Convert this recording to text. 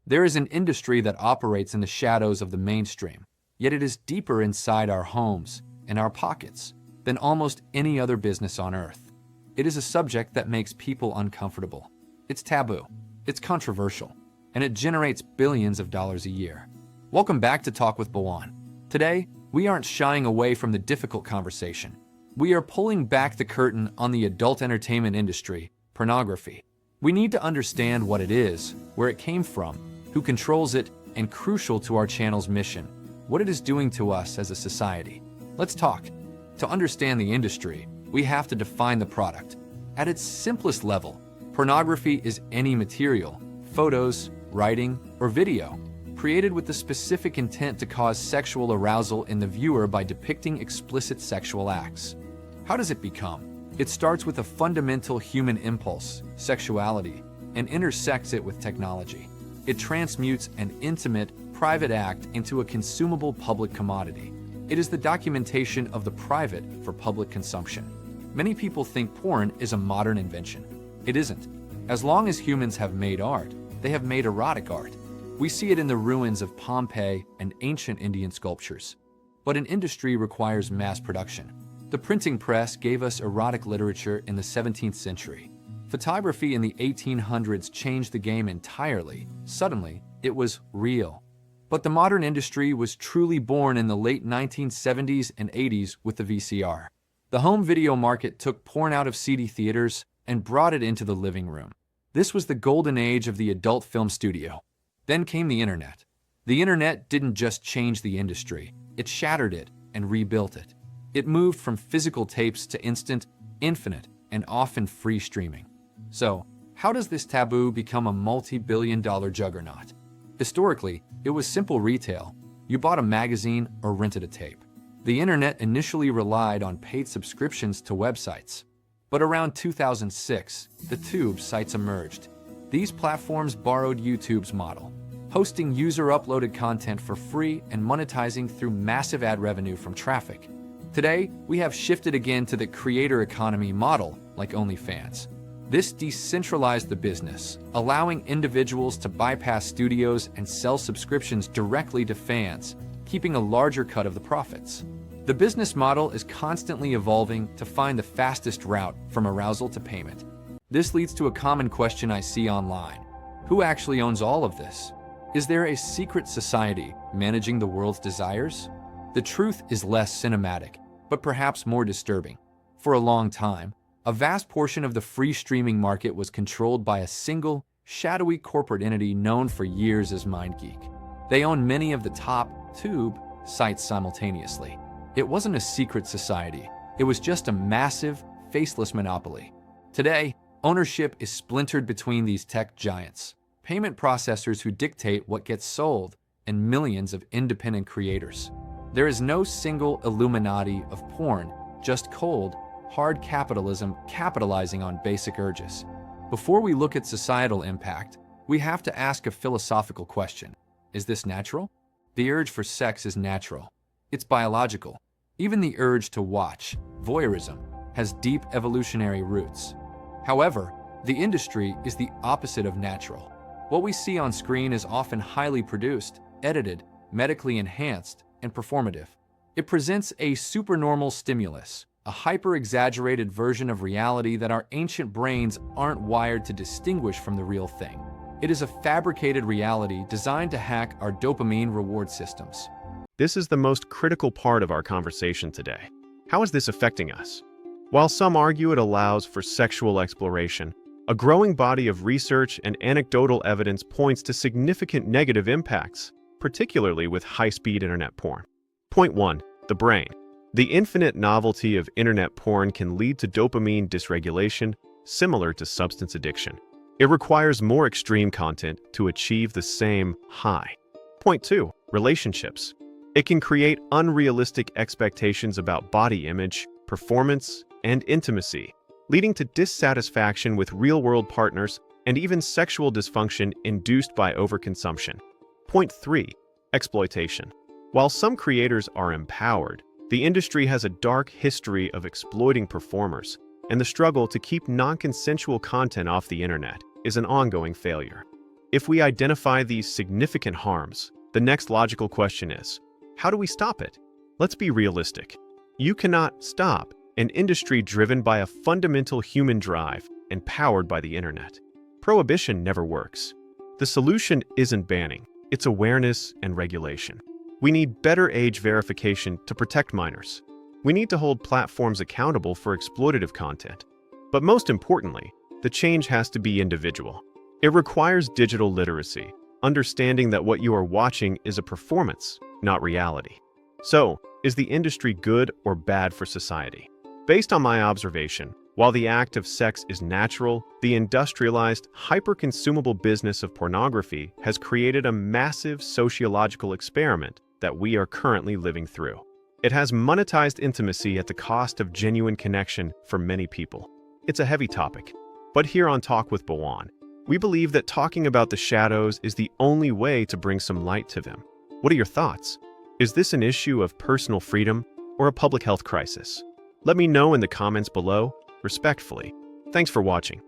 There is an industry that operates in the shadows of the mainstream, yet it is deeper inside our homes and our pockets than almost any other business on earth. It is a subject that makes people uncomfortable. It's taboo, it's controversial, and it generates billions of dollars a year. Welcome back to Talk with Bawan. Today, we aren't shying away from the difficult conversation. We are pulling back the curtain on the adult entertainment industry, pornography. We need to understand what it is, where it came from, who controls it, and crucial to our channel's mission, what it is doing to us as a society. Let's talk. To understand the industry, we have to define the product. At its simplest level, pornography is any material, photos, writing, or video, created with the specific intent to cause sexual arousal in the viewer by depicting explicit sexual acts. How does it become? It starts with a fundamental human impulse, sexuality, and intersects it with technology. It transmutes an intimate, private act into a consumable public commodity. It is the documentation of the private for public consumption. Many people think porn is a modern invention. It isn't. As long as humans have made art, they have made erotic art. We see it in the ruins of Pompeii and ancient Indian sculptures. But an industry requires mass production. The printing press gave us erotic literature in the 17th century. Photography in the 1800s changed the game entirely. Suddenly, it was real. But the modern industry was truly born in the late 1970s and 80s with the VCR. The home video market took porn out of CD theaters and brought it into the living room. This was the golden age of the adult film studio. Then came the internet. The internet didn't just change the industry, it shattered it and rebuilt it. It moved from physical tapes to instant, infinite, and often free streaming. So, how does this taboo become a multi-billion-dollar juggernaut? Historically, it was simple retail. You bought a magazine or rented a tape. The internet initially relied on paid subscriptions to websites. But around 2006, the tube sites emerged. These platforms borrowed YouTube's model, hosting user-uploaded content for free and monetizing through massive ad revenue from traffic. Today, we have shifted again to the creator economy model, like OnlyFans. This decentralized the business, allowing individuals to bypass studios and sell subscriptions directly to fans, keeping a larger cut of the profits. The business model is constantly evolving to find the fastest route from arousal to payment. This leads to a common question I see online. Who actually owns all of this? Is there a secret society managing the world's desires? The truth is less cinematic, but perhaps more disturbing. For a long time, a vast portion of the free streaming market was controlled by a single, shadowy corporate entity known for years as MindGeek. They own many of the top tube sites simultaneously. It wasn't a secret society. It was just a massive, faceless monopoly. Today, ownership is splintered between these tech giants, payment processors who dictate what gets sold, and millions of independent creators. There is no single Illuminati of porn, just cold, hard capitalism capitalizing on basic urges. Before we look at societal impact, we have to ask a philosophical question. Is this natural? The urge for sex is natural. It's biological. Even the urge to watch, voyeurism, has deep evolutionary roots. However, the industry is the opposite of natural. What we see on screen is often highly produced, edited, medically enhanced, and performative. It presents a supernormal stimulus, a hyper-exaggerated version of reality that our ancient brains aren't wired to distinguish from the real thing. It is a fabricated reality designed to hack our dopamine reward systems. This is the most critical part of our conversation today. How is this affecting us? While some argue it allows for sexual exploration, a growing body of research and anecdotal evidence points to significant negative impacts, particularly with high-speed internet porn. Point 1. The brain. The infinite novelty of internet porn can lead to dopamine dysregulation, similar to substance addiction. It requires more extreme content to achieve the same high. Point 2. Relationships. It can create unrealistic expectations about body image, performance, and intimacy, leading to dissatisfaction with real-world partners and even sexual dysfunction induced by overconsumption. Point 3. Exploitation. While some creators are empowered, the industry has a dark history of exploiting performers, and the struggle to keep non-consensual content off the internet is an ongoing failure. If we identify these significant harms, the next logical question is, how do we stop it? Let's be realistic. You cannot stop an industry driven by a fundamental human drive and powered by the internet. Prohibition never works. The solution isn't banning, it's awareness and regulation. We need better age verification to protect minors. We need to hold platforms accountable for exploitative content. But most importantly, the change has to be individual. It requires digital literacy, understanding that what you are watching is a performance, not reality. So, is the industry good or bad for society? Based on my observation, while the act of sex is natural, the industrialized, hyper-consumable business of pornography has created a massive sociological experiment that we are currently living through. It has monetized intimacy at the cost of genuine connection for many people. It's a heavy topic, but here on Talk with Bawan, we believe that talking about the shadows is the only way to bring some light to them. What are your thoughts? Is this an issue of personal freedom or a public health crisis? Let me know in the comments below, respectfully. Thanks for watching.